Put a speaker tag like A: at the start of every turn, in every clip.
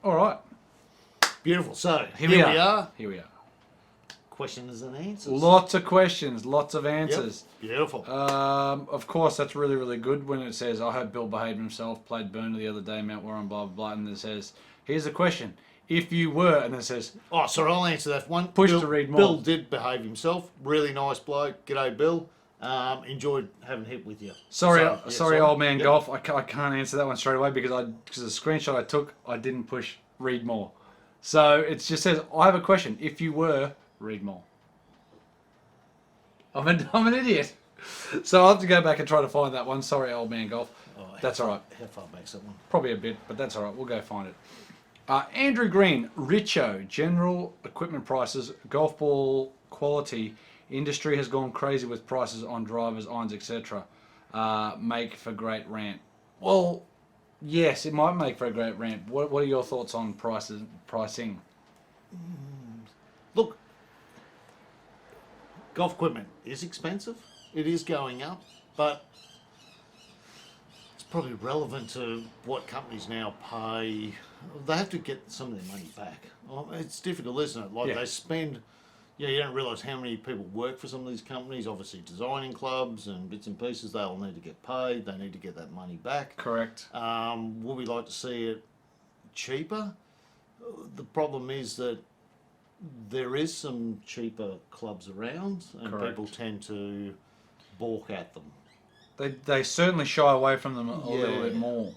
A: All right.
B: Beautiful. So,
A: Here we are. Here we are.
B: Questions and answers.
A: Lots of questions, lots of answers.
B: Yep. Beautiful.
A: Of course, that's really, really good when it says, I hope Bill behaved himself, played Burner the other day, Mount Warren, blah, blah, blah. And it says, here's a question. If you were, and then it says,
B: Oh, sorry, I'll answer that one.
A: Push
B: Bill,
A: to read more.
B: Bill did behave himself. Really nice bloke. G'day, Bill. Enjoyed having a hit with you.
A: Sorry, old man golf. I can't answer that one straight away because the screenshot I took, I didn't push read more. So it just says, I have a question. If you were, read more. I'm an idiot. So I'll have to go back and try to find that one. Sorry, old man golf. That's all right.
B: How far back's that one?
A: Probably a bit, but that's all right. We'll go find it. Andrew Green, RICHO, general equipment prices, golf ball quality. Industry has gone crazy with prices on drivers, irons, etc. Make for great rant. Well, yes, it might make for a great rant. What are your thoughts on pricing?
B: Look, golf equipment is expensive. It is going up, but it's probably relevant to what companies now pay. They have to get some of their money back. It's difficult, isn't it? Like they spend. Yeah, you don't realise how many people work for some of these companies. Obviously, designing clubs and bits and pieces, they'll need to get paid. They need to get that money back.
A: Correct.
B: Would we like to see it cheaper? The problem is that there is some cheaper clubs around, and people tend to balk at them.
A: They certainly shy away from them a little bit more.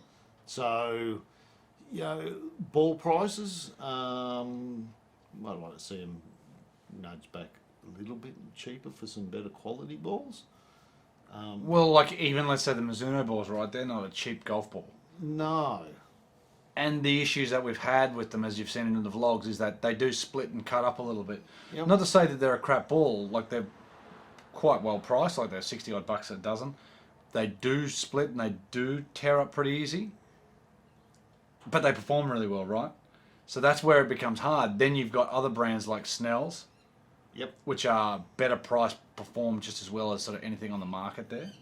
B: So, ball prices, I'd like to see them nudge back a little bit cheaper for some better quality balls.
A: Well, like even let's say the Mizuno balls, right? They're not a cheap golf ball.
B: No.
A: And the issues that we've had with them, as you've seen in the vlogs, is that they do split and cut up a little bit.
B: Yep.
A: Not to say that they're a crap ball, like they're quite well priced, like they're 60 odd bucks a dozen. They do split and they do tear up pretty easy, but they perform really well, right? So that's where it becomes hard. Then you've got other brands like Snell's, which are better priced, perform just as well as sort of anything on the market there.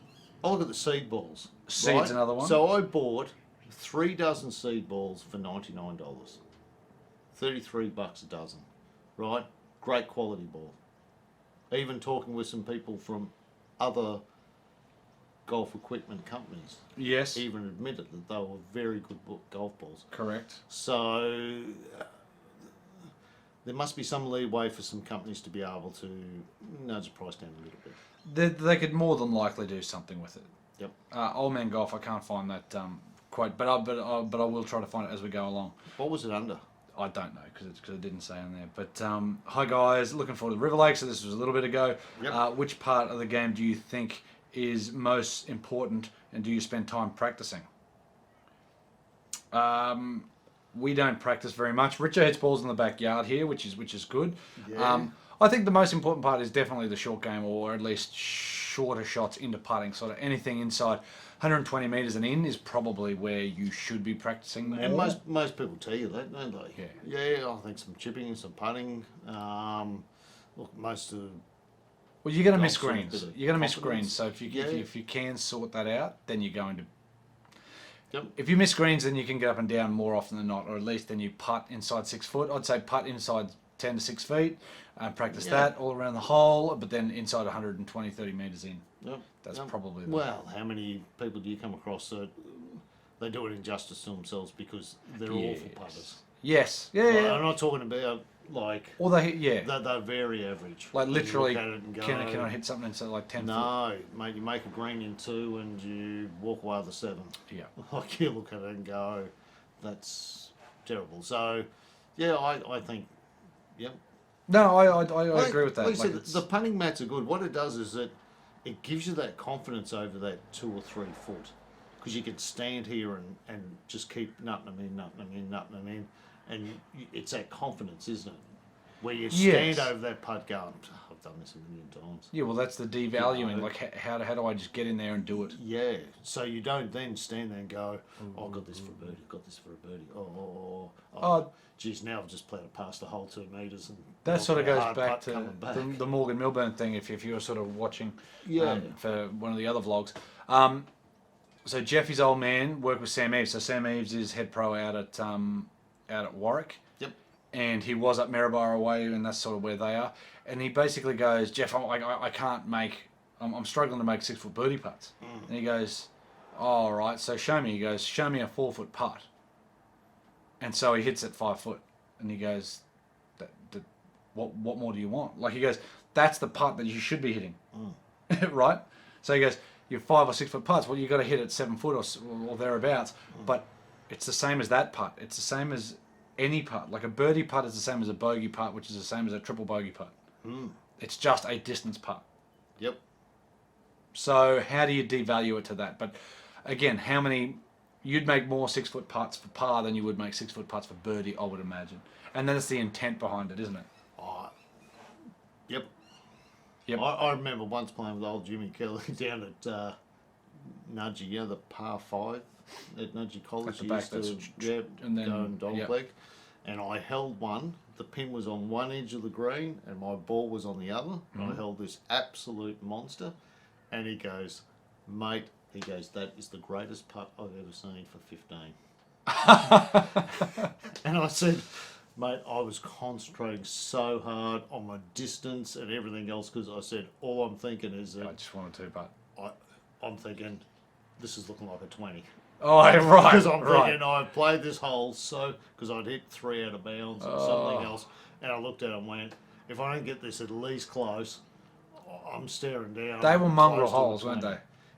B: I'll look at the seed balls.
A: Seed's another one.
B: So I bought 3 dozen seed balls for $99. 33 bucks a dozen, right? Great quality ball. Even talking with some people from other golf equipment companies.
A: Yes.
B: Even admitted that they were very good golf balls.
A: Correct.
B: So there must be some leeway for some companies to be able to nudge the price down a little bit.
A: They could more than likely do something with it.
B: Yep.
A: Old man golf, I can't find that quote, but I will try to find it as we go along.
B: What was it under?
A: I don't know because it didn't say on there. But hi guys, looking forward to River Lake. So this was a little bit ago.
B: Yep.
A: Which part of the game do you think is most important, and do you spend time practicing? We don't practice very much. Richard hits balls in the backyard here, which is good.
B: Yeah.
A: I think the most important part is definitely the short game, or at least shorter shots into putting. Sort of anything inside 120 metres and in is probably where you should be practicing more.
B: And most people tell you that, don't they? Yeah, I think some chipping, some putting. Look, most of.
A: Well, you're going to miss greens. You're going to miss
B: confidence.
A: greens. So if you can sort that out, then you're going to.
B: Yep.
A: If you miss greens, then you can get up and down more often than not, or at least then you putt inside 6 foot. I'd say putt inside 10 to 6 feet. Practice that all around the hole, but then inside 120, 30 metres in.
B: Yep.
A: That's probably the...
B: Well, how many people do you come across that they do it injustice to themselves because they're awful putters?
A: Yes. Yeah,
B: Like,
A: yeah.
B: I'm not talking about like...
A: Or
B: They're very average.
A: like literally,
B: You look at it and go,
A: can I hit something inside like 10 foot?
B: No, mate, you make a green in 2 and you walk away with a 7.
A: Yeah.
B: Like you look at it and go, that's terrible. So, yeah, I think, yep.
A: No, I agree with that.
B: Like I said, the punting mats are good. What it does is that it gives you that confidence over that 2 or 3 foot. Because you can stand here and just keep nutting them in, nutting them in. And it's that confidence, isn't it? Where you stand over that putt going, I've done this a million times.
A: Yeah, well, that's the devaluing. Like, how do I just get in there and do it?
B: Yeah. So you don't then stand there and go, oh, I've got this for a birdie, got this for a birdie. Oh, geez, now I've just played it past the whole 2 metres. And
A: that sort of goes back to
B: back.
A: the Morgan Milburn thing, if you were sort of watching for one of the other vlogs. So Jeffy's old man worked with Sam Eves. So Sam Eves is head pro out at out at Warwick.
B: Yep.
A: And he was up Maryborough Way, and that's sort of where they are. And he basically goes, Jeff, I can't make, I'm struggling to make 6-foot birdie putts. And he goes, oh, all right, so show me. He goes, show me a 4-foot putt. And so he hits it 5 foot, and he goes, what more do you want? Like, he goes, that's the putt that you should be hitting, right? So he goes, your 5 or 6 foot putts, well, you got to hit it 7 foot or thereabouts. But it's the same as that putt. It's the same as any putt. Like a birdie putt is the same as a bogey putt, which is the same as a triple bogey putt. It's just a distance putt.
B: Yep.
A: So how do you devalue it to that? But again, how many? You'd make more 6 foot putts for par than you would make 6 foot putts for birdie, I would imagine. And then it's the intent behind it, isn't it?
B: Yep.
A: Yep.
B: I remember once playing with old Jimmy Kelly down at Nudgee, the par 5 at Nudgee College.
A: At the back,
B: and then go and dog leg. And I held one. The pin was on one edge of the green, and my ball was on the other. And I held this absolute monster. And he goes, mate, that is the greatest putt I've ever seen for 15. And I said, mate, I was concentrating so hard on my distance and everything else because I said, all I'm thinking is that
A: I just wanted to, but
B: I'm thinking, this is looking like a 20.
A: Oh, right.
B: Because I'm
A: right.
B: thinking, I played this hole because I'd hit 3 out of bounds and something else. And I looked at it and went, if I don't get this at least close, I'm staring down.
A: They were mongrel holes, weren't they?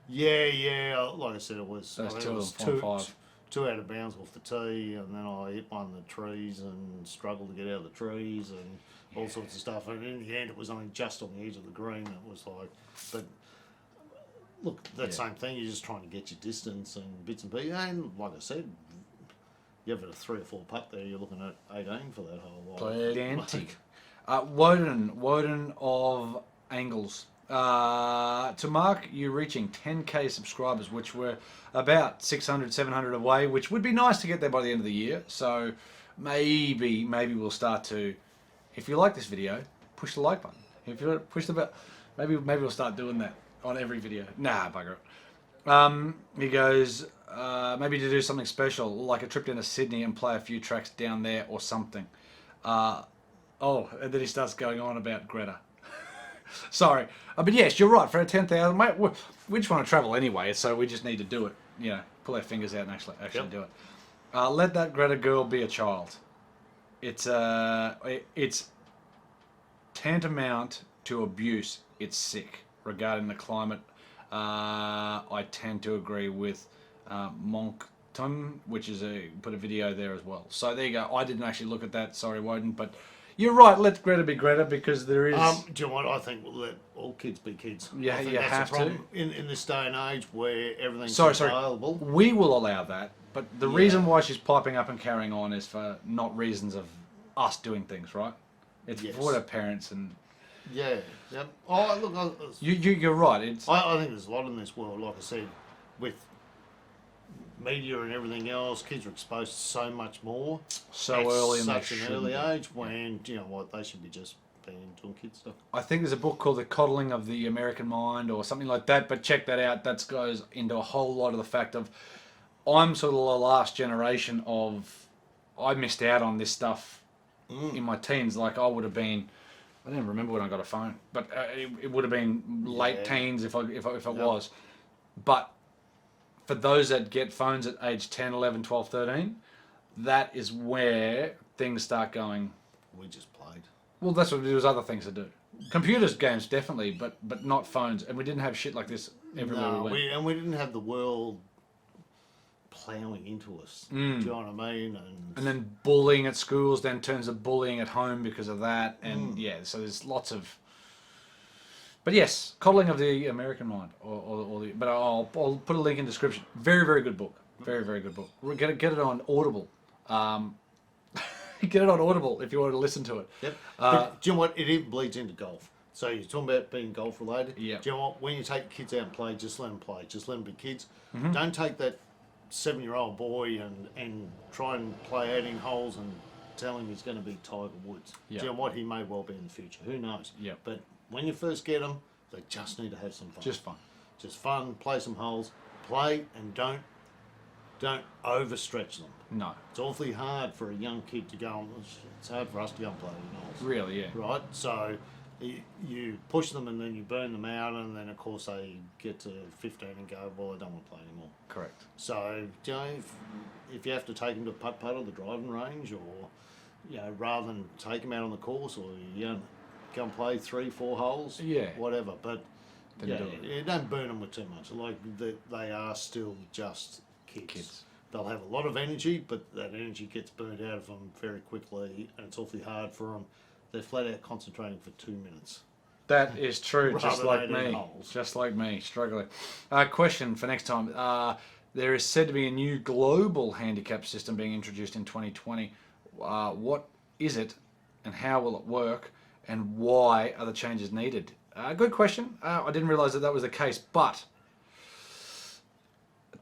B: Yeah. Like I said, it was.
A: Those
B: it
A: two
B: was
A: of them, 5.
B: 2 out of bounds off the tee, and then I hit one of the trees and struggled to get out of the trees and all sorts of stuff. And in the end, it was only just on the edge of the green. It was like, but look, that same thing. You're just trying to get your distance and bits and pieces. And like I said, you have a 3 or 4 putt there. You're looking at 18 for that whole.
A: Pedantic. Woden of Angles. To mark you reaching 10k subscribers, which were about 600, 700 away, which would be nice to get there by the end of the year. So maybe we'll start to, if you like this video, push the like button. If you push the button, maybe we'll start doing that on every video. Nah, bugger it. He goes, maybe to do something special, like a trip down to Sydney and play a few tracks down there or something. And then he starts going on about Greta. Sorry, but yes, you're right. For a 10,000, mate, we just want to travel anyway, so we just need to do it. You know, pull our fingers out and actually do it. Let that Greta girl be a child. It's tantamount to abuse. It's sick. Regarding the climate, I tend to agree with Moncton, which is put a video there as well. So there you go. I didn't actually look at that. Sorry, Woden, but. You're right, let Greta be Greta because there is...
B: do you know what? I think we'll let all kids be kids.
A: Yeah,
B: I think
A: you
B: that's
A: have
B: the problem. In this day and age where everything's available.
A: We will allow that, but the reason why she's piping up and carrying on is for not reasons of us doing things, right? It's for her parents and...
B: Yeah, yep. Oh, look...
A: You're right.
B: I think there's a lot in this world, like I said, with media and everything else, kids are exposed to so much more
A: early in
B: such an early age when you know what they should be just being doing kid stuff.
A: I think there's a book called The Coddling of the American Mind or something like that, but check that out. That goes into a whole lot of the fact of I'm sort of the last generation of I missed out on this stuff in my teens. Like I would have been, I don't even remember when I got a phone, but it would have been late teens if it was. But for those that get phones at age 10, 11, 12, 13, that is where things start going.
B: We just played.
A: Well, that's what there was other things to do. Computers, games, definitely, but not phones. And we didn't have shit like this everywhere we went.
B: We didn't have the world ploughing into us. Do you know what I mean?
A: And then bullying at schools then turns to bullying at home because of that. And so there's lots of... But yes, Coddling of the American Mind, but I'll put a link in the description. Very, very good book. Very, very good book. We're gonna get it on Audible. Get it on Audible if you want to listen to it.
B: Yep. But do you know what? It even bleeds into golf. So you're talking about being golf related.
A: Yeah.
B: Do you know what? When you take kids out and play, just let them play. Just let them be kids. Don't take that 7-year-old boy and try and play 18 holes and tell him he's going to be Tiger Woods. Do you know what? He may well be in the future. Who knows?
A: Yeah.
B: But when you first get them, they just need to have some fun.
A: Just fun.
B: Just fun. Play some holes. Play and don't overstretch them.
A: No.
B: It's awfully hard for a young kid to go on. It's hard for us to go and play the knolls.
A: Really, yeah.
B: Right? So you push them and then you burn them out, and then of course they get to 15 and go, well, I don't want to play anymore.
A: Correct.
B: So, you know, if you have to take them to putt-putt or the driving range, or, you know, rather than take them out on the course, or, you know, go and play 3-4 holes,
A: Yeah.
B: whatever. But,
A: Then
B: yeah,
A: do it.
B: you don't burn them with too much. Like, they are still just kids. They'll have a lot of energy, but that energy gets burnt out of them very quickly, and it's awfully hard for them. They're flat out concentrating for 2 minutes.
A: That is true, just
B: Rather
A: like
B: than
A: me.
B: holes.
A: Just like me, struggling. Question for next time. There is said to be a new global handicap system being introduced in 2020. What is it, and how will it work, and why are the changes needed? Good question. I didn't realise that was the case, but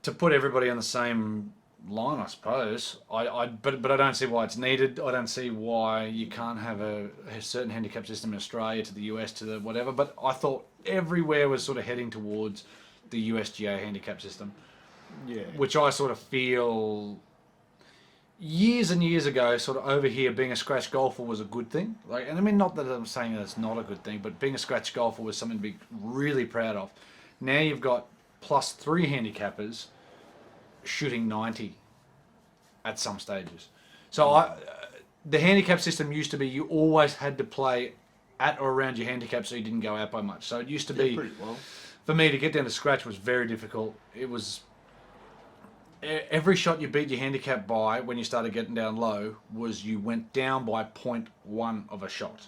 A: to put everybody on the same line, I suppose. But I don't see why it's needed. I don't see why you can't have a certain handicap system in Australia to the US to the whatever. But I thought everywhere was sort of heading towards the USGA handicap system,
B: Yeah.
A: which I sort of feel years and years ago, sort of over here, being a scratch golfer was a good thing. Like, and I mean, not that I'm saying that it's not a good thing, but being a scratch golfer was something to be really proud of. Now you've got +3 handicappers shooting 90 at some stages. So the handicap system used to be you always had to play at or around your handicap so you didn't go out by much. So it used to be,
B: pretty well.
A: for me to get down to scratch was very difficult. It was every shot you beat your handicap by when you started getting down low was you went down by 0.1 of a shot.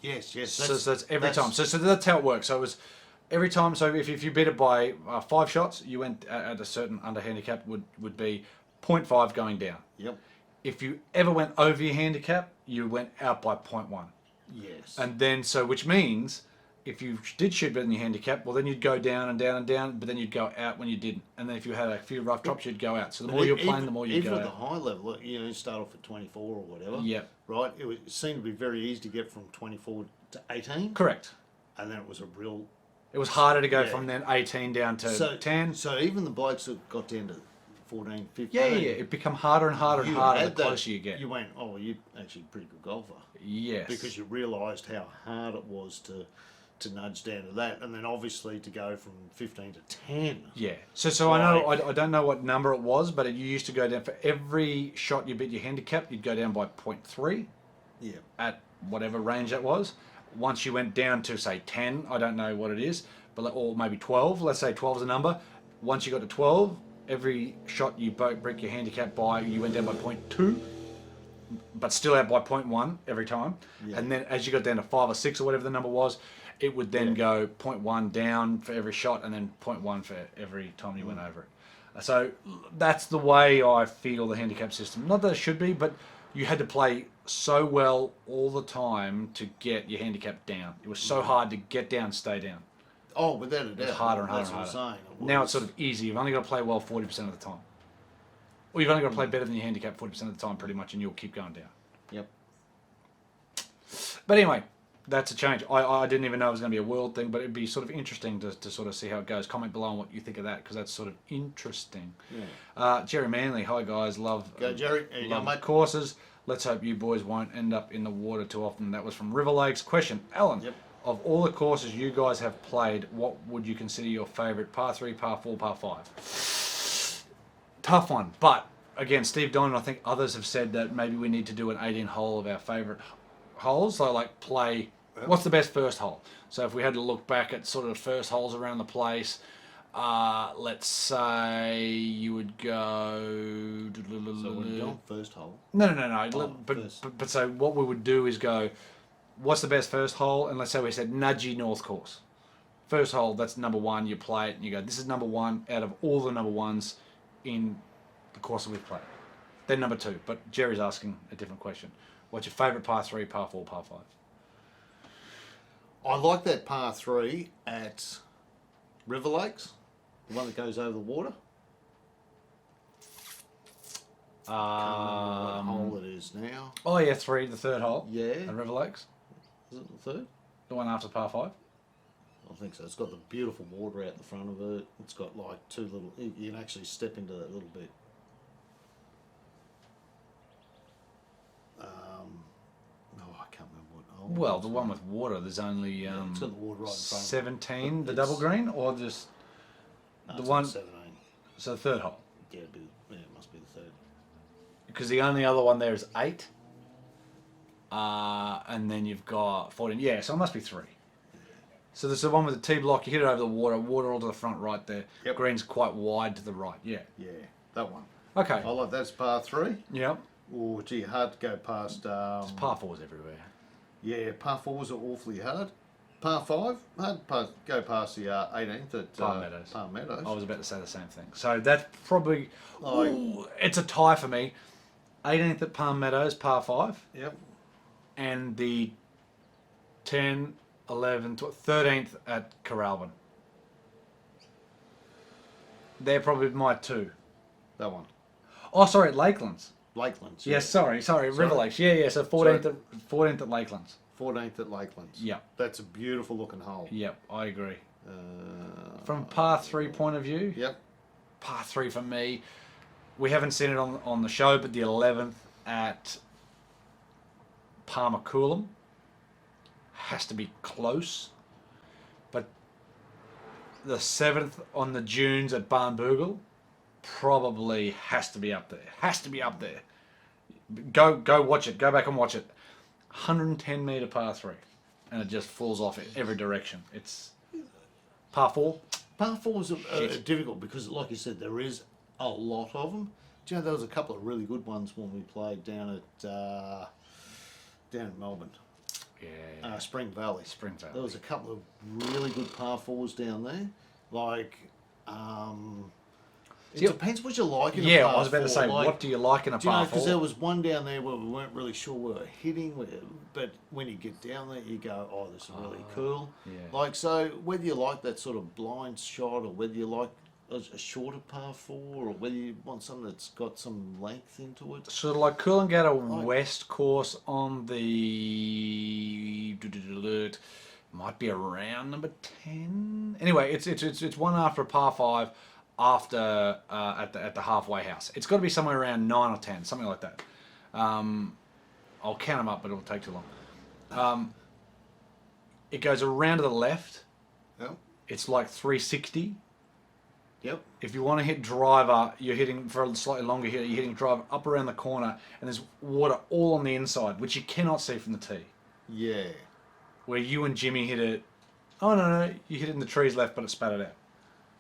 B: Yes.
A: So that's every time. So that's how it works. So it was every time. So if you beat it by 5 shots, you went at a certain under handicap would be 0.5 going down.
B: Yep.
A: If you ever went over your handicap, you went out by 0.1.
B: Yes.
A: And then which means if you did shoot better than your handicap, well then you'd go down and down and down, but then you'd go out when you didn't. And then if you had a few rough drops, you'd go out. So the more you're playing, the more you go
B: even at
A: out.
B: the high level, you know, you start off at 24 or whatever.
A: Yep.
B: Right. It seemed to be very easy to get from 24 to 18.
A: Correct.
B: And then it was a real.
A: It was harder to go
B: Yeah.
A: from then 18 down to 10.
B: So even the blokes that got down to 14, 15.
A: Yeah. It become harder and harder and
B: you
A: harder the
B: had that-
A: closer you get.
B: You went, oh, you're actually a pretty good golfer.
A: Yes.
B: Because you realised how hard it was to nudge down to that, and then obviously to go from 15 to 10.
A: Yeah. So I know I don't know what number it was, but you used to go down for every shot you beat your handicap, you'd go down by 0.3
B: Yeah.
A: at whatever range that was. Once you went down to say 10, I don't know what it is, but or maybe 12. Let's say 12 is a number. Once you got to 12, every shot you break your handicap by, you went down by 0.2. But still out by 0.1 every time.
B: Yeah.
A: And then as you got down to 5 or 6 or whatever the number was, it would then go 0.1 down for every shot and then 0.1 for every time you went over it. So that's the way I feel the handicap system. Not that it should be, but you had to play so well all the time to get your handicap down. It was so hard to get down, stay down.
B: Oh, without a doubt.
A: It's harder and harder
B: That's
A: and
B: what
A: harder.
B: I'm saying.
A: Now it's sort of easy. You've only got to play well 40% of the time. Or you've only got to play better than your handicap 40% of the time pretty much, and you'll keep going down.
B: Yep.
A: But anyway, that's a change. I didn't even know it was going to be a world thing, but it'd be sort of interesting to sort of see how it goes. Comment below on what you think of that, because that's sort of interesting.
B: Yeah.
A: Jerry Manley, hi guys, love
B: Go, Jerry. There you go,
A: love
B: mate.
A: courses. Let's hope you boys won't end up in the water too often. That was from River Lakes. Question, Alan.
B: Yep.
A: Of all the courses you guys have played, what would you consider your favourite? Par 3, par 4, par 5? Tough one. But, again, Steve Don and I think others have said that maybe we need to do an 18 hole of our favourite holes. So, like, play... What's the best first hole? So, if we had to look back at sort of the first holes around the place, let's say you would go...
B: So when you go first hole.
A: No.
B: First.
A: But so what we would do is go, what's the best first hole? And let's say we said Nudgee North Course. First hole, that's number 1. You play it and you go, this is number 1 out of all the number 1s in the course that we've played. Then number 2. But Jerry's asking a different question. What's your favourite par 3, par 4, par 5?
B: I like that par 3 at River Lakes, the one that goes over the water. Can't remember what hole it is now.
A: Oh yeah, 3, the third hole.
B: Yeah.
A: At River Lakes.
B: Is it the third?
A: The one after par 5.
B: I think so. It's got the beautiful water out the front of it. It's got like 2 little... You can actually step into that little bit.
A: Well, the one with water, there's only
B: It's got the water right in front.
A: 17, the
B: It's-
A: double green, or just
B: No,
A: the
B: it's
A: one.
B: 17.
A: So the third hole,
B: Yeah, it must be the third.
A: because the only other one there is 8, and then you've got 14. Yeah, so it must be 3. So there's the one with the T block. You hit it over the water all to the front right there.
B: Yep.
A: Green's quite wide to the right. Yeah.
B: Yeah, that one.
A: Okay.
B: I like that's par 3.
A: Yep.
B: Oh, gee, hard to go past.
A: Par 4s everywhere.
B: Yeah, par 4s are awfully hard. Par 5, hard to go past the 18th at
A: Palmettos.
B: Palmettos.
A: I was about to say the same thing. So that's probably.
B: Like-
A: Ooh, it's a tie for me. 18th at Palm Meadows, par 5.
B: Yep.
A: And the 10, 11, 13th at Coralbin. They're probably my 2.
B: That one.
A: Oh, sorry, at Lakelands.
B: Lakelands.
A: Yes, sorry, River Lakes. Yeah, so 14th at Lakelands.
B: 14th at Lakelands.
A: Yeah.
B: That's a beautiful looking hole.
A: Yep, I agree.
B: Uh,
A: From par 3 point of view,
B: Yep.
A: par 3 for me. We haven't seen it on the show, but the 11th at Palmer-Coolum has to be close. But the 7th on the dunes at Barnbougle probably has to be up there. Has to be up there. Go watch it. Go back and watch it. 110 metre par 3. And it just falls off in every direction. It's par 4.
B: Par 4s are
A: Shit.
B: difficult because, like you said, there is a lot of them. Do you know there was a couple of really good ones when we played down in Melbourne,
A: Yeah.
B: Spring Valley.
A: Spring Valley.
B: There was a couple of really good par 4s down there. Like, it
A: See,
B: depends what you like in a
A: Yeah,
B: par
A: I was about to
B: 4.
A: say,
B: Like,
A: what do you like in a
B: do you know,
A: par
B: because
A: 4?
B: there was one down there where we weren't really sure we were hitting, but when you get down there, you go, oh, this is really cool.
A: yeah.
B: Like, so whether you like that sort of blind shot or whether you like a shorter par 4 or whether you want something that's got some length into it.
A: Sort of like Coolangatta West course on the might be around number 10. Anyway, it's one after a par 5 after at the halfway house. It's got to be somewhere around 9 or 10, something like that. I'll count them up, but it'll take too long. It goes around to the left.
B: Yep.
A: It's like 360.
B: Yep.
A: If you want to hit driver, you're hitting for a slightly longer hit. You're hitting driver up around the corner, and there's water all on the inside, which you cannot see from the tee.
B: Yeah.
A: Where you and Jimmy hit it. Oh no, you hit it in the trees left, but it spattered out.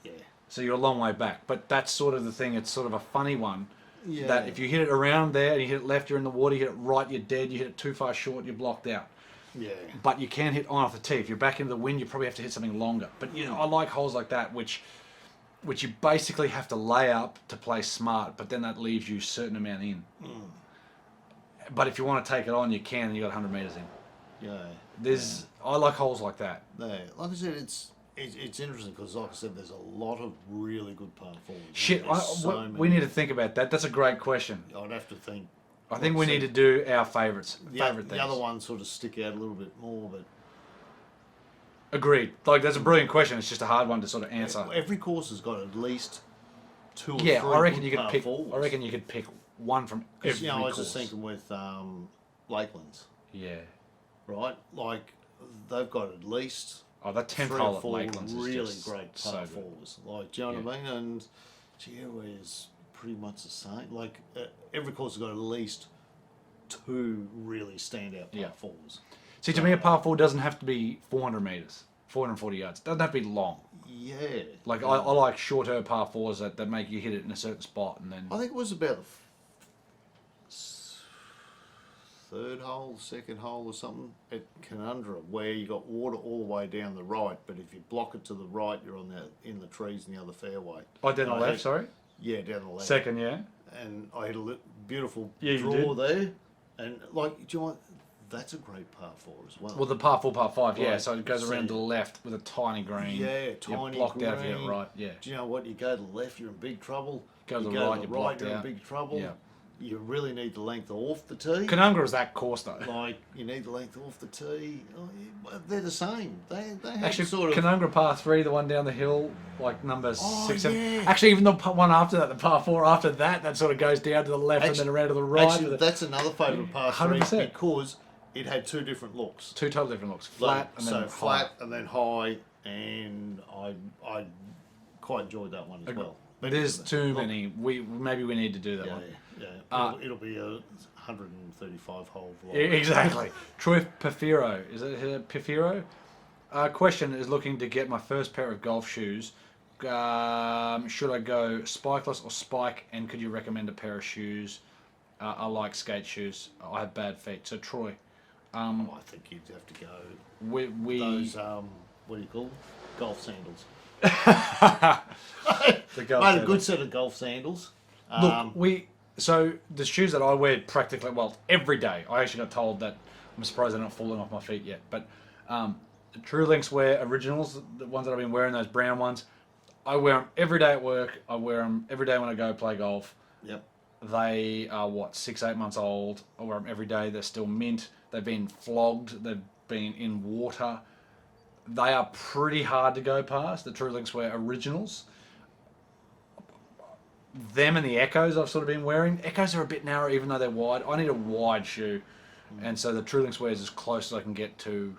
B: Yeah.
A: So you're a long way back. But that's sort of the thing. It's sort of a funny one.
B: Yeah.
A: That if you hit it around there and you hit it left, you're in the water. You hit it right, you're dead. You hit it too far short, you're blocked out.
B: Yeah.
A: But you can hit on off the tee. If you're back into the wind, you probably have to hit something longer. But you know, I like holes like that, which you basically have to lay up to play smart, but then that leaves you a certain amount in. But if you want to take it on, you can, and you got 100 metres in.
B: Yeah.
A: I like holes like that.
B: No, like I said, it's interesting because, like I said, there's a lot of really good par 4s.
A: Shit,
B: There's so
A: we
B: many.
A: need to think about that. That's a great question.
B: I'd have to think.
A: I think we need to do our favourites. Favourite
B: The
A: things.
B: other ones sort of stick out a little bit more, but
A: Agreed. Like, that's a brilliant question. It's just a hard one to sort of answer.
B: every course has got at least 2 or
A: Yeah,
B: 3
A: I reckon
B: good
A: you could
B: par
A: pick.
B: 4s.
A: I reckon you could pick one from
B: 'Cause,
A: every
B: you know, I was
A: course.
B: just thinking with Lakelands,
A: Yeah.
B: right? Like they've got at least
A: Oh, that 10th
B: 3
A: hole
B: or
A: at
B: 4
A: Lakelands is
B: really
A: just
B: great
A: so
B: par
A: good.
B: 4s. Like, do you know what I mean? And Geoway is pretty much the same. Like every course has got at least 2 really standout par
A: Yeah.
B: 4s.
A: See, to me, a par 4 doesn't have to be 400 metres, 440 yards. It doesn't have to be long.
B: Yeah.
A: Like, I like shorter par 4s that make you hit it in a certain spot and then...
B: I think it was about the third hole, second hole or something at Conundrum where you got water all the way down the right, but if you block it to the right, you're in the trees in the other fairway.
A: Oh, down the
B: I
A: left,
B: hit-
A: sorry?
B: Yeah, down the left.
A: Second, yeah?
B: And I had a beautiful
A: Yeah, you
B: draw there, and like, do you know what? That's a great par 4 as well.
A: Well, the par 4, par 5, yeah.
B: Right.
A: So it goes
B: So-
A: around to the left with a tiny green.
B: Yeah,
A: You're
B: tiny
A: blocked out if you hit
B: green.
A: it right, yeah.
B: Do you know what? You go to the left, you're in big trouble.
A: Go to
B: you
A: the
B: go
A: right,
B: to
A: you're
B: the right,
A: blocked
B: you're in
A: out.
B: big trouble.
A: Yeah.
B: You really need the length off the tee.
A: Canungra was that course, though.
B: Like, you need the length off the tee. Oh, yeah, they're the same. They have
A: Actually,
B: sort of...
A: Canungra par 3, the one down the hill, like number
B: Oh,
A: 6, 7.
B: yeah.
A: Actually, even the one after that, the par 4 after that, that sort of goes down to the left and then around to the right.
B: Actually, that's another favourite par 3
A: 100%.
B: because it had two different looks.
A: Two totally different looks. Flat and then
B: flat
A: high.
B: and then high, and I quite enjoyed that one as well. But
A: There's too many. Maybe we need to do that one.
B: Yeah. It'll be a 135 hole vlog.
A: Exactly. Troy Pifiro. Is it Pifiro? Question is looking to get my first pair of golf shoes. Should I go spikeless or spike? And could you recommend a pair of shoes? I like skate shoes. I have bad feet. So Troy,
B: I think you'd have to go
A: we
B: those what do you call them? Golf sandals.
A: the golf
B: Made a good set of golf sandals.
A: So the shoes that I wear practically every day. I actually got told that I'm surprised they're not falling off my feet yet. But the True Links wear originals, the ones that I've been wearing, those brown ones. I wear them every day at work. I wear them every day when I go play golf.
B: Yep.
A: They are 6-8 months old. I wear them every day. They're still mint. They've been flogged. They've been in water. They are pretty hard to go past. The True Links wear originals. Them and the Echoes I've sort of been wearing. Echoes are a bit narrow even though they're wide. I need a wide shoe. And so the True Links wear is as close as I can get to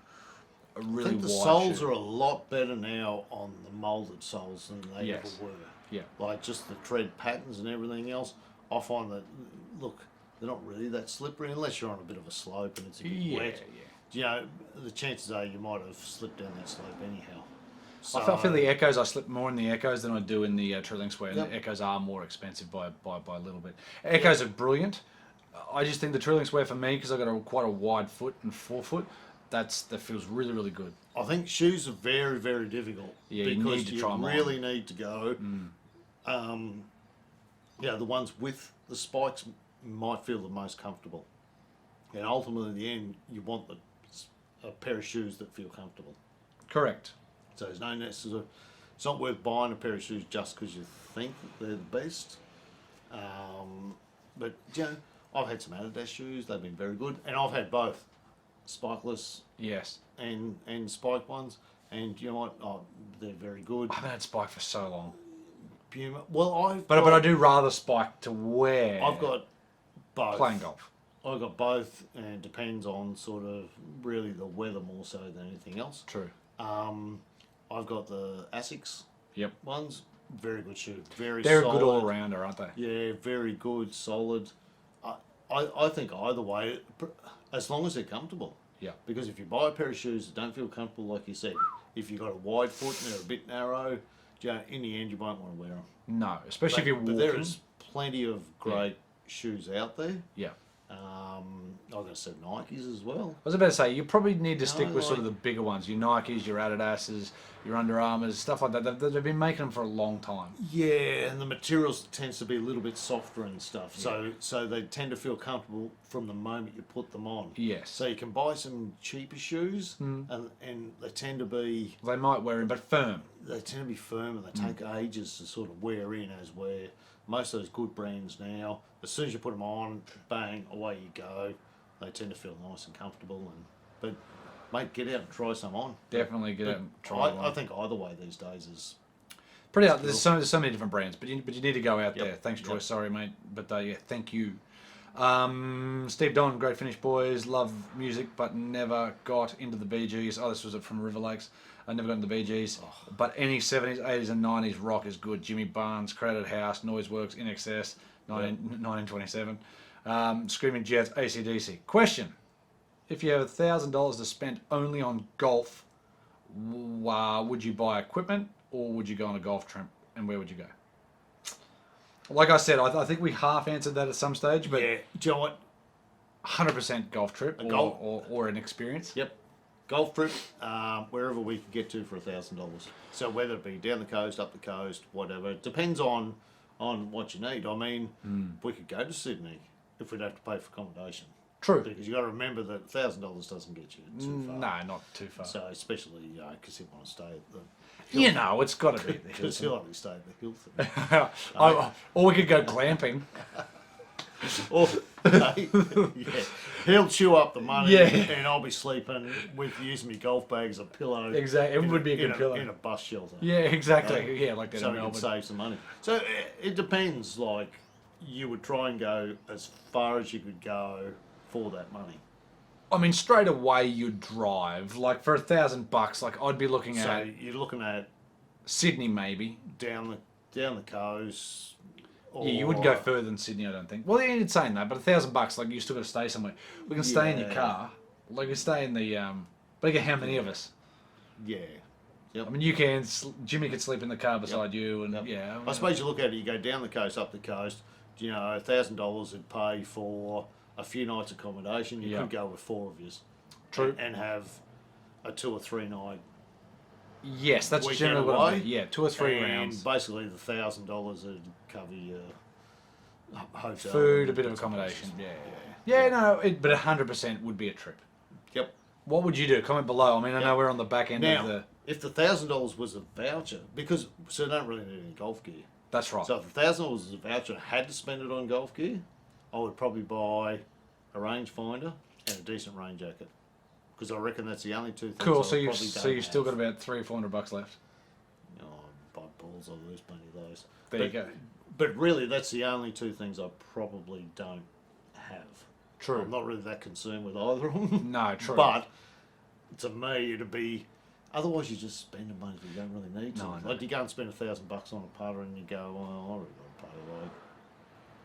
A: a really wide shoe.
B: I think the soles are a lot better now on the moulded soles than they ever were.
A: Yeah.
B: Like just the tread patterns and everything else. I find that, look, they're not really that slippery unless you're on a bit of a slope and it's a bit wet. You know, the chances are you might have slipped down that slope anyhow. So,
A: I feel the Echoes, I slip more in the Echoes than I do in the True Links wear.
B: Yep.
A: The Echoes are more expensive by a little bit. Echoes are brilliant. I just think the True Links wear for me, because I've got quite a wide foot and forefoot, that feels really, really good.
B: I think shoes are very, very difficult.
A: Yeah,
B: because
A: you need to try them
B: really need to go. The ones with the spikes might feel the most comfortable. And ultimately, in the end, you want a pair of shoes that feel comfortable.
A: Correct.
B: So there's no necessary. It's not worth buying a pair of shoes just because you think they're the best. But I've had some Adidas shoes. They've been very good, and I've had both spikeless and spike ones. And you know what? They're very good.
A: I haven't had Spike for so long.
B: Puma. Well,
A: but I do rather Spike to wear.
B: I've got both.
A: Playing golf.
B: I've got both, and it depends on sort of really the weather more so than anything else.
A: True.
B: I've got the Asics ones. Very good shoe. They're
A: solid.
B: A
A: Good all rounder, aren't they?
B: Yeah, very good, solid. I think either way, as long as they're comfortable.
A: Yeah.
B: Because if you buy a pair of shoes that don't feel comfortable, like you said, if you've got a wide foot and they're a bit narrow, in the end you won't want to wear them.
A: No, especially if you're walking.
B: But there is plenty of great shoes out there.
A: Yeah.
B: I've got some Nikes as well.
A: I was about to say, you probably need to stick with sort of the bigger ones. Your Nikes, your Adidas's, your Under Armours, stuff like that. They've been making them for a long time.
B: Yeah, and the materials tends to be a little bit softer and stuff. So they tend to feel comfortable from the moment you put them on.
A: Yes.
B: So you can buy some cheaper shoes, and they tend to be...
A: They might wear in, but firm.
B: They tend to be firm, and they take ages to sort of wear in, as where most of those good brands now, as soon as you put them on, bang, away you go. They tend to feel nice and comfortable. But mate, get out and try some on.
A: Definitely get out and try them on.
B: I think either way these days is
A: pretty out. There's so many different brands, but you need to go out there. Thanks, Troy.
B: Yep.
A: Sorry, mate, but thank you. Steve Don, great finish, boys. Love music, but never got into the Bee Gees. Oh, this was from River Lakes. I never got into the Bee Gees. But any 70s, 80s, and 90s rock is good. Jimmy Barnes, Crowded House, Noiseworks, In Excess, 1927. Screaming Jets, AC/DC. Question: if you have $1,000 to spend only on golf, would you buy equipment or would you go on a golf trip, and where would you go? Like I said, I think we half answered that at some stage, but
B: do you know what?
A: 100% golf trip or an experience.
B: Yep, golf trip wherever we can get to for $1,000. So whether it be down the coast, up the coast, whatever, it depends on what you need. I mean, we could go to Sydney if we'd have to pay for accommodation.
A: True.
B: Because you've got to remember that $1,000 doesn't get you too far.
A: No, not too far.
B: So especially because you want to stay at the...
A: it's got to be the
B: Because he'll only stay at the
A: Hilton. Or we could go glamping.
B: Or, he'll chew up the money and I'll be sleeping with using my golf bag as a pillow.
A: Exactly. It would be a good pillow.
B: In a bus shelter.
A: Yeah, exactly. Like that
B: so
A: in
B: we
A: Melbourne.
B: can save some money. So it depends. Like, you would try and go as far as you could go for that money.
A: I mean, straight away you drive. Like for $1,000, like I'd be looking
B: So
A: at
B: you're looking at
A: Sydney maybe.
B: down the coast. Or,
A: Yeah, you wouldn't go further than Sydney, I don't think. Well, you're saying that, but $1,000, like you still got to stay somewhere. We can stay in your car. Like we stay in the. But again, how many of us?
B: Yeah. Yep.
A: I mean, you can. Jimmy could sleep in the car beside you, and
B: Yep.
A: yeah.
B: I suppose you look at it. You go down the coast, up the coast. You know, $1,000 would pay for a few nights accommodation. You could go with 4 of you.
A: True.
B: And have a 2 or 3 night.
A: Yes, that's
B: weekend
A: generally what I
B: away,
A: do. Yeah, 2 or 3
B: and
A: rounds.
B: basically the $1,000 would cover your hotel,
A: Food, a bit of accommodation. Yeah. No, but 100% would be a trip.
B: Yep.
A: What would you do? Comment below. I mean, I know we're on the back end
B: Now,
A: of the.
B: if the $1,000 was a voucher, because I don't really need any golf gear.
A: That's right.
B: So if the $1,000 was a voucher, and I had to spend it on golf gear, I would probably buy a rangefinder and a decent rain jacket, because I reckon that's the only 2 things.
A: Cool.
B: I
A: So
B: probably
A: you've still got about $300 or $400 left.
B: Oh, by balls, I'll lose plenty of those.
A: There you go.
B: But really, that's the only 2 things I probably don't have.
A: True.
B: I'm not really that concerned with either of them.
A: No, true.
B: But to me, it'd be. Otherwise, you just spend the money that you don't really need to.
A: No.
B: Like you go and spend $1,000 on a putter, and you go, "Well, I already got to pay." Like,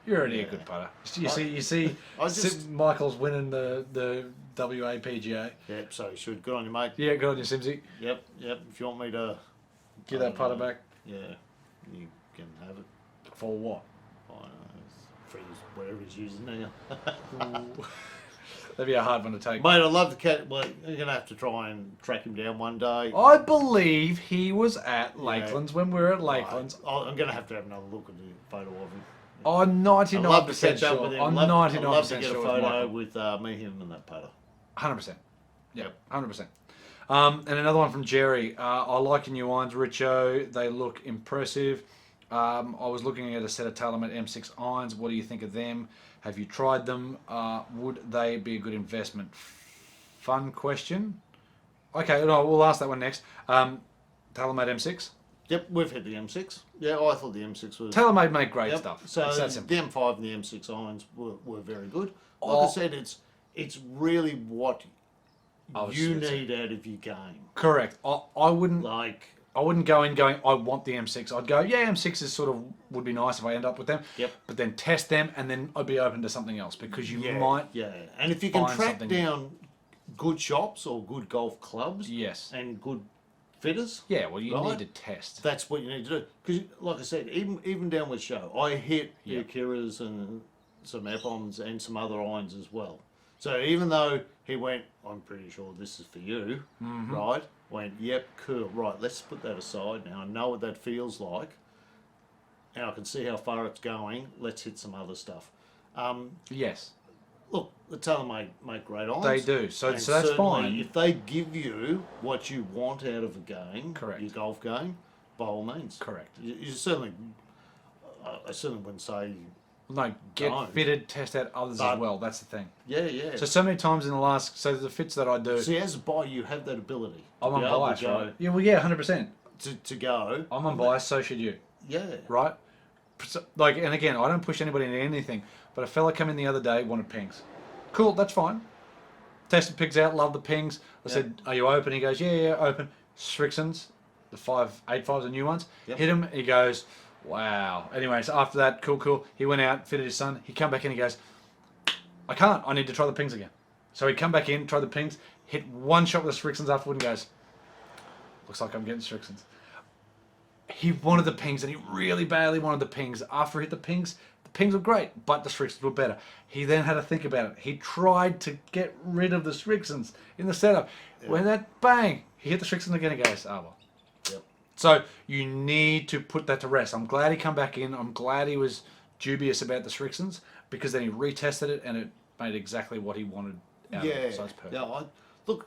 A: You're already a good putter. You see, Michael's winning the WAPGA.
B: Yep. So you should. Good on you, mate.
A: Yeah, good on you, Simsy.
B: Yep. If you want me to
A: Give that putter back.
B: yeah, you can have it.
A: For what?
B: I don't know, for whatever he's using now.
A: That'd be a hard one to take.
B: Mate, I'd love to catch. Well, you're gonna have to try and track him down one day.
A: I believe he was at Lakelands when we were at Lakelands.
B: I'm gonna have to have another look at the photo of him.
A: I'm
B: I'd love to
A: 99%
B: catch up
A: sure.
B: with him.
A: I'm
B: I'd
A: 99%
B: love to get
A: sure
B: a
A: with
B: photo
A: Michael.
B: with me, him, and that putter.
A: 100%. Yep, 100%. And another one from Jerry. I like your new irons, Richo. They look impressive. I was looking at a set of TaylorMade M6 irons. What do you think of them? Have you tried them? Would they be a good investment? Fun question. Okay, no, we'll ask that one next. TaylorMade M6.
B: Yep, we've had the M6. Yeah, I thought the M6 was.
A: TaylorMade make great stuff.
B: So
A: It's that simple.
B: the M5 and the M6 irons were very good. Like
A: Oh.
B: I said, it's really what you
A: gonna say.
B: need out of your game.
A: Correct. I wouldn't.
B: Like,
A: I wouldn't go in going, I want the M6. I'd go, yeah, M6 is sort of would be nice if I end up with them.
B: Yep.
A: But then test them, and then I'd be open to something else because you might.
B: Yeah, and if you can
A: find
B: track
A: something-
B: down good shops or good golf clubs,
A: Yes.
B: and good fitters,
A: Yeah. Well, you
B: Right.
A: need to test.
B: that's what you need to do. Because, like I said, even down with show, I hit
A: Yeah.
B: Akiras and some Epons and some other irons as well. So even though he went, I'm pretty sure this is for you, right? Went, yep, cool, right, let's put that aside now. I know what that feels like, and I can see how far it's going. Let's hit some other stuff.
A: Yes.
B: Look, the TaylorMade make great irons.
A: They do. So
B: And
A: that's
B: certainly,
A: fine.
B: If they give you what you want out of a game,
A: Correct.
B: your golf game, by all means.
A: Correct.
B: You certainly, I certainly wouldn't say,
A: No, get
B: Don't.
A: fitted, test out others
B: But-
A: as well. That's the thing.
B: yeah.
A: So many times in the last, so the fits that I do,
B: See, as a buyer, you have that ability to
A: I'm
B: be able
A: unbiased,
B: to go,
A: right? Yeah, well, yeah, 100%.
B: to go,
A: I'm unbiased, so should you,
B: yeah.
A: right? Like, and again, I don't push anybody into anything, but a fella come in the other day, wanted pings. Cool, that's fine. Tested pigs out, loved the pings. I said, are you open? He goes, yeah, open. Strixons, the 585s, the new ones.
B: Yep.
A: Hit him, he goes, wow. Anyway, so after that, cool. He went out, fitted his son. He come back in, he goes, I can't. I need to try the pings again. So he come back in, try the pings, hit one shot with the Strixons afterward and goes, looks like I'm getting Strixons. He wanted the pings and he really badly wanted the pings. After he hit the pings were great, but the Strixons were better. He then had to think about it. He tried to get rid of the Strixons in the setup. When that bang, he hit the Strixons again and goes, oh well.
B: Yep.
A: So you need to put that to rest. I'm glad he come back in. I'm glad he was dubious about the Strixons because then he retested it and it made exactly what he wanted out of it. So it's perfect.
B: Yeah, look,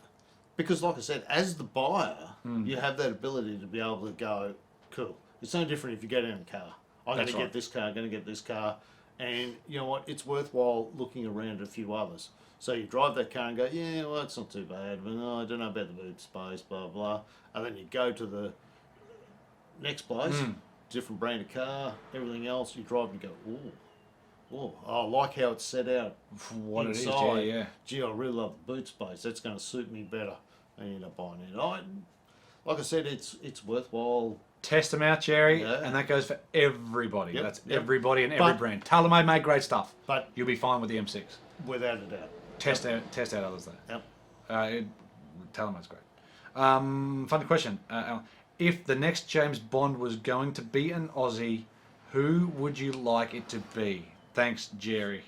B: because like I said, as the buyer, you have that ability to be able to go, cool. It's no different if you go down a car. I'm going
A: That's
B: to
A: right.
B: get this car, I'm going to get this car. And you know what? It's worthwhile looking around at a few others. So you drive that car and go, yeah, well, it's not too bad, but no, I don't know about the boot space, blah, blah. And then you go to the next place, different brand of car, everything else, you drive and go, ooh, Oh, I like how it's set out.
A: For what
B: inside.
A: it is, yeah.
B: Gee, I really love the boot space. That's going to suit me better. I end up buying it. Like I said, it's worthwhile.
A: Test them out, Jerry,
B: Yeah.
A: and that goes for everybody.
B: Yep,
A: That's
B: yep.
A: everybody and every
B: But-
A: brand. TaylorMade made great stuff.
B: But
A: You'll be fine with the M6.
B: without a doubt.
A: Test out others though.
B: Yep.
A: TaylorMade's great. Funny question, Alan. If the next James Bond was going to be an Aussie, who would you like it to be? Thanks, Jerry.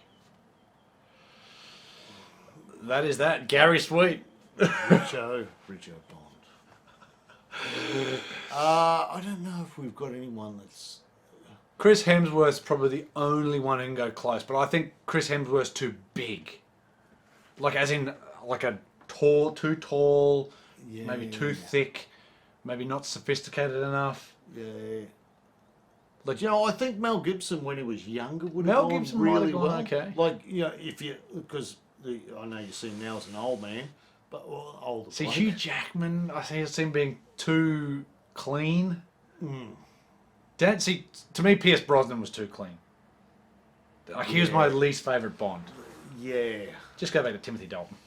A: That is that. Gary Sweet.
B: Richo Bond. I don't know if we've got anyone that's.
A: Chris Hemsworth's probably the only one who can go close, but I think Chris Hemsworth's too big. Like, as in, like too tall,
B: Yeah.
A: maybe too thick, maybe not sophisticated enough.
B: Yeah.
A: Like,
B: I think Mel Gibson, when he was younger, would have
A: Mel
B: gone
A: Gibson might have
B: really
A: gone
B: well.
A: okay.
B: Like, if you, because I know you see him now as an old man, but older.
A: see,
B: bloke.
A: Hugh Jackman, I see him being too clean. Don't see, to me, Pierce Brosnan was too clean. Like, he was my least favourite Bond.
B: Yeah.
A: Just go back to Timothy Dalton.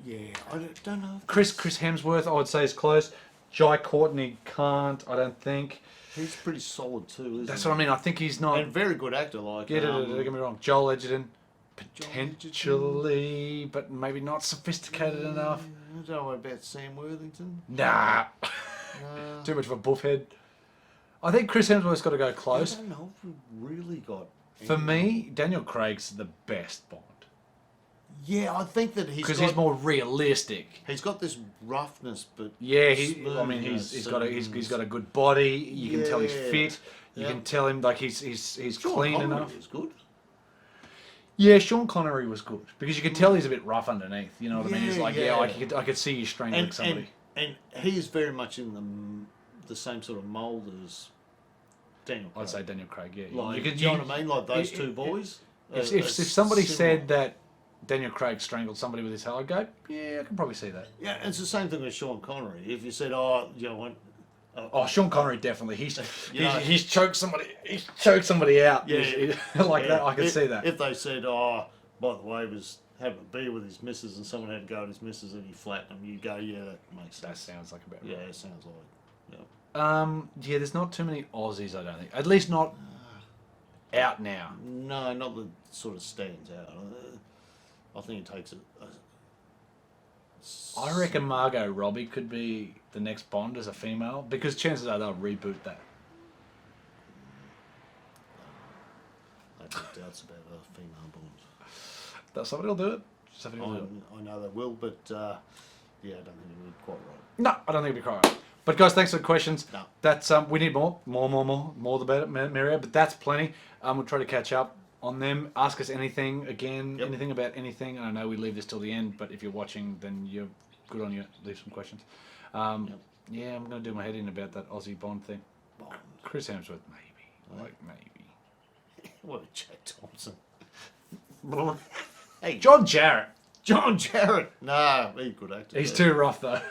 B: Yeah. I don't know.
A: Chris Hemsworth, I would say, is close. Jai Courtney can't, I don't think.
B: He's pretty solid too, isn't
A: That's
B: he?
A: what I mean. I think he's not.
B: And very good actor, like.
A: Yeah, don't get me wrong. Joel Edgerton, potentially, but maybe not sophisticated enough.
B: I don't know about Sam Worthington.
A: Nah, too much of a buff head. I think Chris Hemsworth's got to go
B: I
A: close.
B: don't know if we've really got.
A: For me, Daniel Craig's the best Bond
B: Yeah, I think that
A: because he's more realistic.
B: He's got this roughness, but
A: Yeah, he's
B: smoothness
A: got a good body. You can tell he's
B: Yeah.
A: fit. You
B: Yeah.
A: can tell him like he's
B: Sean
A: clean
B: Connery
A: enough.
B: is good.
A: Yeah, Sean Connery was good because you could tell he's a bit rough underneath. You know what I mean? He's
B: Yeah,
A: like,
B: yeah.
A: I could see you strangling somebody.
B: And he's very much in the same sort of mould as Daniel Craig.
A: I'd say Daniel Craig. Yeah,
B: Like, do you know what I mean? Like those two boys.
A: If somebody said that Daniel Craig strangled somebody with his hair, I'd go, yeah, I can probably see that.
B: Yeah, it's the same thing with Sean Connery. If you said, oh,
A: Oh, Sean Connery definitely. He's
B: know-
A: he's choked somebody. He's choked somebody out.
B: Yeah.
A: Like that. I can see that.
B: If they said, oh, by the way, he was having a beer with his missus and someone had to go at his missus and he flattened him, you go, yeah, that makes
A: That
B: sense.
A: sounds like a bit.
B: Yeah, it sounds like. Yeah.
A: Yeah, there's not too many Aussies. I don't think. At least not out now.
B: No, not that sort of stands out. I think it takes
A: I reckon Margot Robbie could be the next Bond as a female because chances are they'll reboot that.
B: I have doubts about a female Bond.
A: That somebody will do it. Somebody will do it.
B: I know they will, but yeah, I don't think it'll be quite right.
A: No, I don't think it'll be quite right. But guys, thanks for the questions.
B: No.
A: That's we need more the better, merrier. But that's plenty. We'll try to catch up on them. Ask us anything again,
B: Yep.
A: anything about anything. I know we leave this till the end, but if you're watching, then you're good on you. Leave some questions.
B: Yep.
A: Yeah, I'm gonna do my head in about that Aussie Bond thing.
B: Bond.
A: Chris Hemsworth, maybe, like maybe.
B: What a Jack Thompson. Hey,
A: John Jarrett.
B: John Jarrett. Nah, he's a good actor.
A: He's
B: though.
A: too rough though.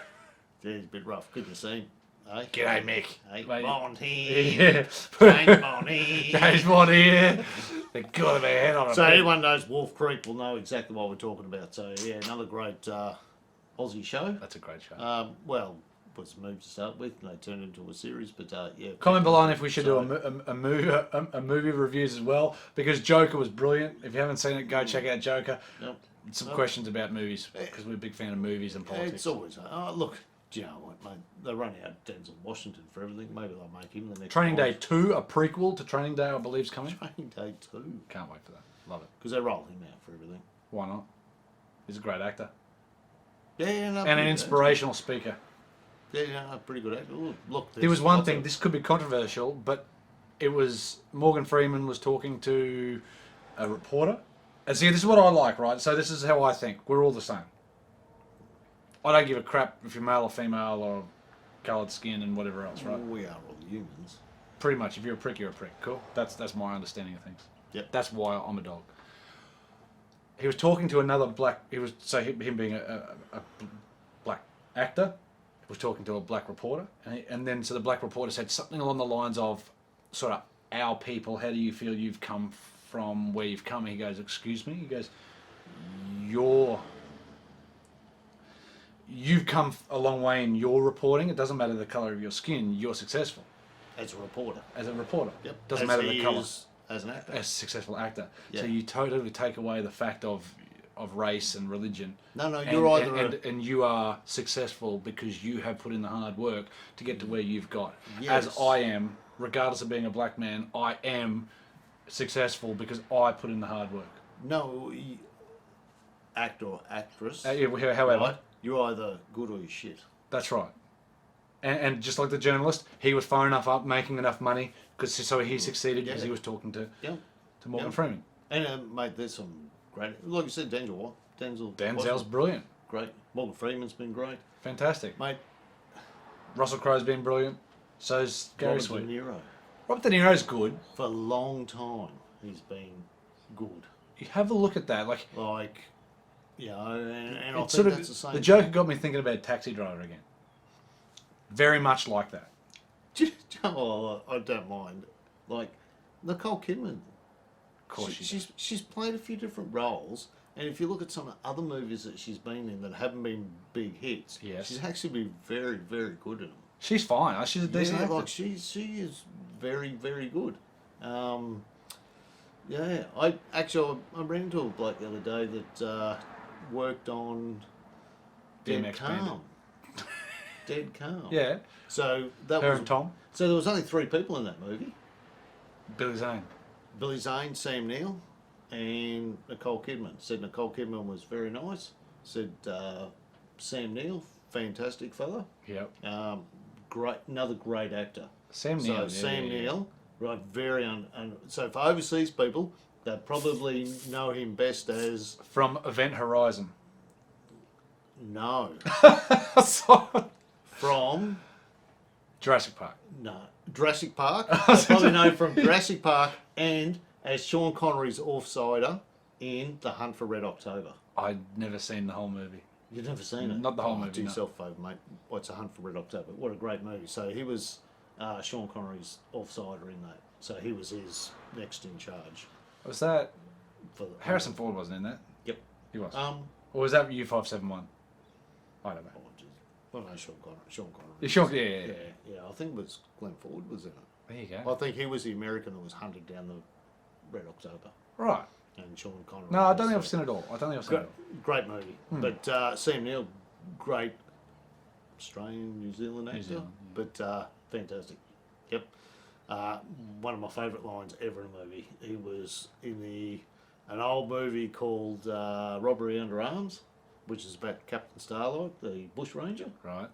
B: Yeah, he's a bit rough. Good to see him. Hey?
A: G'day, Mick.
B: Hey,
A: Mate.
B: Bond here.
A: Yeah.
B: James Bond here.
A: James Bond here. They got their head on a
B: So
A: pin.
B: anyone knows Wolf Creek will know exactly what we're talking about. So yeah, another great Aussie show.
A: That's a great show.
B: Well, was a movie to start with, and they turned into a series. But yeah.
A: Comment below on if we should do
B: So-
A: a movie reviews as well, because Joker was brilliant. If you haven't seen it, go check out Joker.
B: Yep.
A: Some questions about movies, because we're a big fan of movies and politics.
B: It's always look. Do you know what, mate? They run out Denzel Washington for everything. Maybe they'll make him the next.
A: Training Day
B: Bond.
A: 2, a prequel to Training Day, I believe, is coming.
B: Training Day 2.
A: Can't wait for that. Love it.
B: Because they roll him out for everything.
A: Why not? He's a great actor
B: Yeah, no,
A: and an
B: pretty good
A: inspirational speaker.
B: actor. Yeah, no, pretty good actor. Look,
A: There was one thing.
B: This,
A: This could be controversial, but it was Morgan Freeman was talking to a reporter. And see, this is what I like, right? So this is how I think. We're all the same. I don't give a crap if you're male or female or coloured skin and whatever else, right?
B: we are all humans.
A: Pretty much. If you're a prick, you're a prick. Cool. That's my understanding of things.
B: Yep.
A: That's why I'm a dog. He was talking to another black. Him being a black actor. He was talking to a black reporter, and then so the black reporter said something along the lines of, sort of, our people. How do you feel you've come from where you've come. He goes, excuse me? He goes, you've come a long way in your reporting. It doesn't matter the colour of your skin. You're successful.
B: As a reporter.
A: As a reporter.
B: Yep.
A: Doesn't
B: As
A: matter the
B: he
A: colour.
B: is as an actor.
A: As a successful actor.
B: Yeah.
A: So you totally take away the fact of race and religion.
B: No, you're either
A: and you are successful because you have put in the hard work to get to where you've got.
B: Yes.
A: As I am, regardless of being a black man, I am successful because I put in the hard work.
B: No, actor or actress.
A: However,
B: right? You're either good or you're shit.
A: that's right. And just like the journalist, he was far enough up, making enough money, so he succeeded because he was talking to Morgan Freeman.
B: And mate, there's some great, like you said,
A: Denzel's brilliant.
B: great. Morgan Freeman's been great,
A: Fantastic.
B: mate.
A: Russell Crowe's been brilliant. So's Gary
B: Robert
A: Sweet.
B: De Niro.
A: Robert De Niro's good.
B: For a long time, he's been good.
A: You have a look at that. Like,
B: Like, you know, and I
A: it's
B: think
A: sort of
B: that's the same.
A: the Joker got me thinking about Taxi Driver again. Very much like that.
B: Oh, I don't mind. Like Nicole Kidman.
A: Of course,
B: She's played a few different roles, and if you look at some of the other movies that she's been in that haven't been big hits,
A: Yes.
B: she's actually been very, very good in them.
A: She's fine. She's a decent actor.
B: like she is very, very good. Yeah, I ran into a bloke the other day that worked on Dead
A: DMX
B: Calm. Dead Calm.
A: Yeah.
B: So that
A: Her
B: was
A: and Tom.
B: So there was only 3 people in that movie:
A: Billy Zane.
B: Billy Zane, Sam Neill, and Nicole Kidman. Said Nicole Kidman was very nice. Said Sam Neill, fantastic fella.
A: Yep.
B: Great, another great actor.
A: Sam Neill.
B: Sam Neill, right? Very so for overseas people, they probably know him best as
A: From Event Horizon.
B: no from
A: Jurassic Park.
B: Jurassic Park. They probably know him from Jurassic Park and as Sean Connery's offsider in The Hunt for Red October.
A: I'd never seen the whole movie.
B: You've never seen it?
A: Not the whole movie,
B: Do
A: no.
B: yourself a favour, mate. What's A Hunt for Red October? What a great movie. So he was Sean Connery's offsider in that. So he was his next in charge.
A: Was that
B: For
A: Harrison Ford wasn't in that?
B: Yep.
A: He was. Or was that U571? I don't know.
B: Well, no, Sean Connery.
A: Yeah, Sean, yeah.
B: Yeah. I think it was Glenn Ford was in it.
A: There you go.
B: I think he was the American that was hunted down the Red October.
A: Right.
B: And Sean Connery.
A: No, I
B: was,
A: don't think I've seen it all.
B: Great movie. But Sam Neill, great Australian, New Zealand actor.
A: Zealand,
B: But fantastic. Yep. One of my favourite lines ever in a movie. He was in an old movie called Robbery Under Arms, which is about Captain Starlight, the bushranger.
A: Right.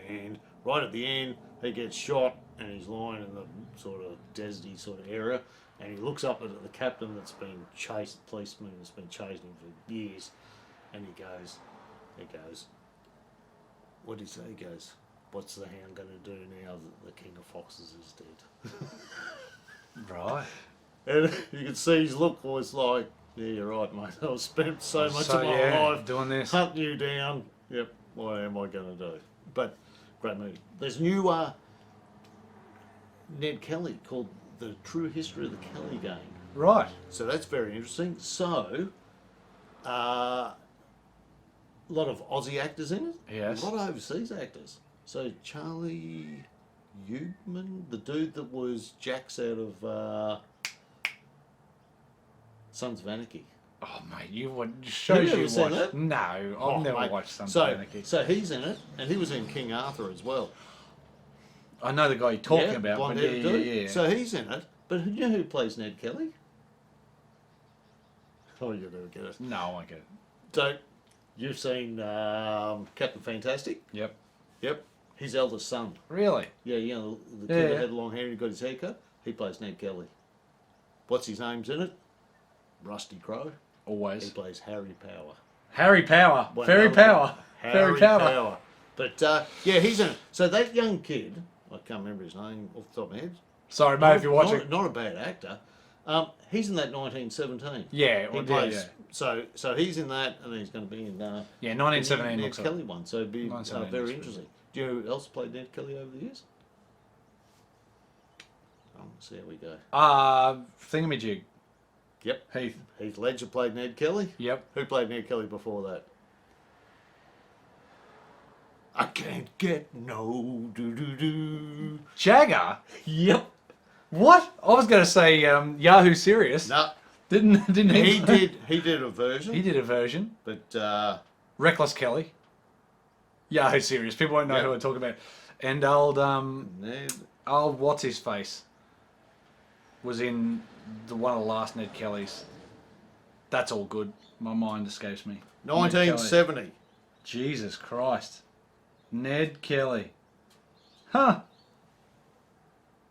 B: And right at the end, he gets shot and he's lying in the sort of deserty sort of area. And he looks up at the captain that's been chased, the policeman that's been chasing him for years. And he goes, what did he say? He goes, what's the hound going to do now that the king of foxes is dead?
A: Right.
B: And you can see his look was like, yeah, you're right, mate. I've spent so much of my life
A: doing this.
B: hunting you down. Yep, what am I going to do? But great movie. There's new Ned Kelly called The True History of the Kelly Gang.
A: Right.
B: So that's very interesting. So, a lot of Aussie actors in it.
A: Yes.
B: A lot of overseas actors. So Charlie Huebman, the dude that was Jax out of Sons of Anarchy.
A: Oh, mate, you would shows
B: Have you
A: you
B: ever seen
A: watched.
B: that?
A: No, I've never
B: mate.
A: watched Sons
B: so,
A: of Anarchy.
B: So he's in it, and he was in King Arthur as well.
A: I know the guy you're talking about, but
B: blonde-haired
A: yeah.
B: dude. So he's in it, but you know who plays Ned Kelly? Oh, you never get it.
A: No, I won't get it.
B: So, you've seen Captain Fantastic?
A: Yep.
B: Yep. His eldest son.
A: Really?
B: Yeah, you know, the kid that had long hair and got his haircut? He plays Ned Kelly. What's his name's in it? Rusty Crowe.
A: Always.
B: He plays Harry Power.
A: Harry Power.
B: Well,
A: Fairy
B: no,
A: Power.
B: Harry
A: Fairy Power.
B: But, yeah, he's in it. So that young kid, I can't remember his name off the top of my head.
A: Sorry, mate, if you're watching.
B: Not a bad actor. He's in that 1917.
A: Yeah,
B: He
A: well,
B: plays.
A: yeah.
B: So he's in that, and then he's going to be in.
A: Yeah, 1917
B: Ned
A: looks
B: Kelly one. So it'd be
A: 1917
B: very
A: looks
B: interesting. Do you know who else played Ned Kelly over the years? See how we go.
A: Thingamajig.
B: Yep.
A: Heath.
B: Heath Ledger played Ned Kelly.
A: Yep.
B: Who played Ned Kelly before that? I can't get no do.
A: Jagger?
B: Yep.
A: What? I was going to say Yahoo Serious.
B: No,
A: Didn't he?
B: he did a version.
A: He did a version.
B: But
A: Reckless Kelly. Yahoo Serious. People won't know who I'm talking about. And old
B: Ned.
A: what's his face was in one of the last Ned Kellys. That's all good. My mind escapes me.
B: 1970.
A: Jesus Christ. Ned Kelly. Huh.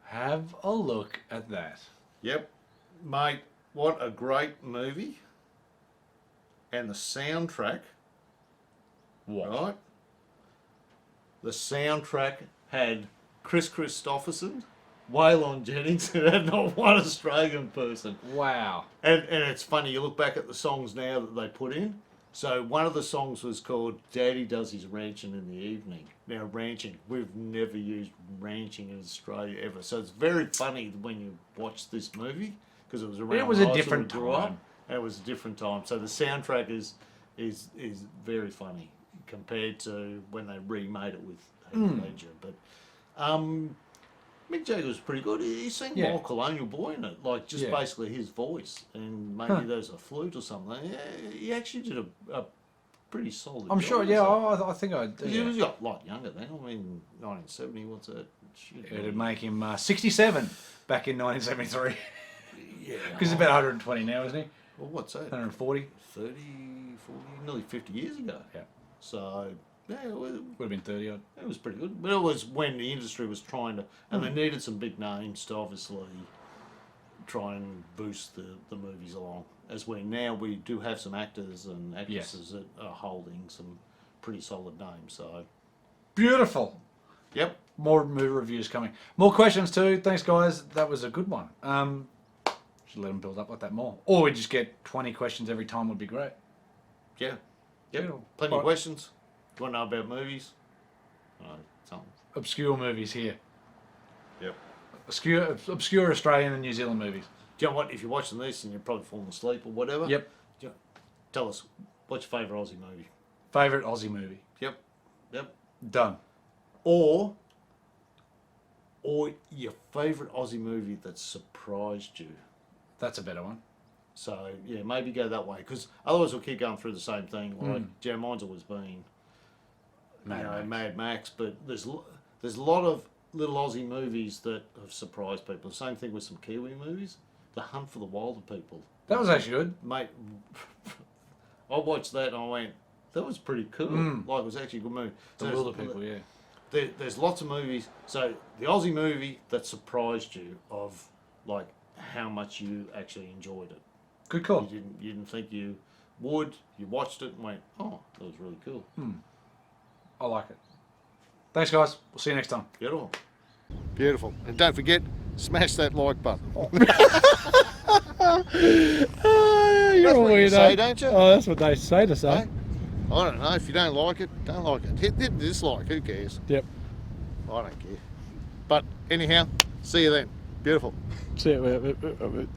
A: Have a look at that.
B: Yep. Mate, what a great movie. And the soundtrack,
A: What?
B: right? The soundtrack had Chris Christopherson, Waylon Jennings, and had not one Australian person.
A: Wow.
B: And it's funny, you look back at the songs now that they put in. So one of the songs was called Daddy Does His Ranching in the Evening. Now, ranching, we've never used ranching in Australia ever. So it's very funny when you watch this movie, because it was around
A: It was
B: when
A: a
B: I
A: different
B: sort of grew up,
A: time.
B: and it was a different time. So the soundtrack is very funny compared to when they remade it with Heath Ledger. But Mick Jagger was pretty good. He sang
A: Yeah.
B: more Colonial Boy in it, like just
A: Yeah.
B: basically his voice, and maybe there's a flute or something. Yeah, he actually did a pretty solid.
A: I'm
B: job,
A: sure, yeah,
B: so.
A: I think I
B: He was
A: yeah.
B: a lot younger then. I mean, 1970. What's that? Shit,
A: It'd make him 67 back in 1973.
B: yeah.
A: Because he's about 120 now, isn't he?
B: Well, what's that?
A: 140.
B: 30, 40, nearly 50 years ago.
A: Yeah.
B: So yeah,
A: Would have been 30 odd.
B: it was pretty good. But it was when the industry was trying to, and they needed some big names to obviously try and boost the movies along. As we do have some actors and actresses that are holding some pretty solid names. So
A: Beautiful.
B: yep.
A: More movie reviews coming. More questions too. Thanks, guys. That was a good one. Should let them build up like that more. Or we just get 20 questions every time would be great.
B: Yeah. Yep.
A: Beautiful.
B: Plenty
A: Right.
B: of questions. You want to know about movies? Something.
A: Obscure movies here.
B: Yep.
A: Obscure Australian and New Zealand movies.
B: Do you know what? If you're watching this and you're probably falling asleep or whatever.
A: Yep.
B: Tell us, what's your favourite Aussie movie?
A: Favourite Aussie movie.
B: Yep. Yep.
A: Done.
B: Or your favourite Aussie movie that surprised you.
A: That's a better one.
B: So yeah, maybe go that way, because otherwise we'll keep going through the same thing. Like mine's always been Mad Max, but there's a lot of little Aussie movies that have surprised people. Same thing with some Kiwi movies. The Hunt for the Wilder People.
A: That was actually good.
B: Mate, I watched that and I went, that was pretty cool. Like, it was actually a good movie.
A: The Wilder People, yeah.
B: There's lots of movies. So the Aussie movie that surprised you of like how much you actually enjoyed it.
A: Good call.
B: You didn't think you would. You watched it and went, oh, that was really cool.
A: I like it. Thanks, guys. We'll see you next time.
B: Beautiful. Beautiful. And don't forget, smash that like button.
C: You're
B: That's
C: a
B: what you
C: weirdo.
B: say, don't you?
C: Oh, that's what they say to say.
B: Hey? I don't know. If you don't like it, don't like it. Hit dislike. Who cares?
C: Yep.
B: I don't care. But anyhow, see you then. Beautiful.
C: See you.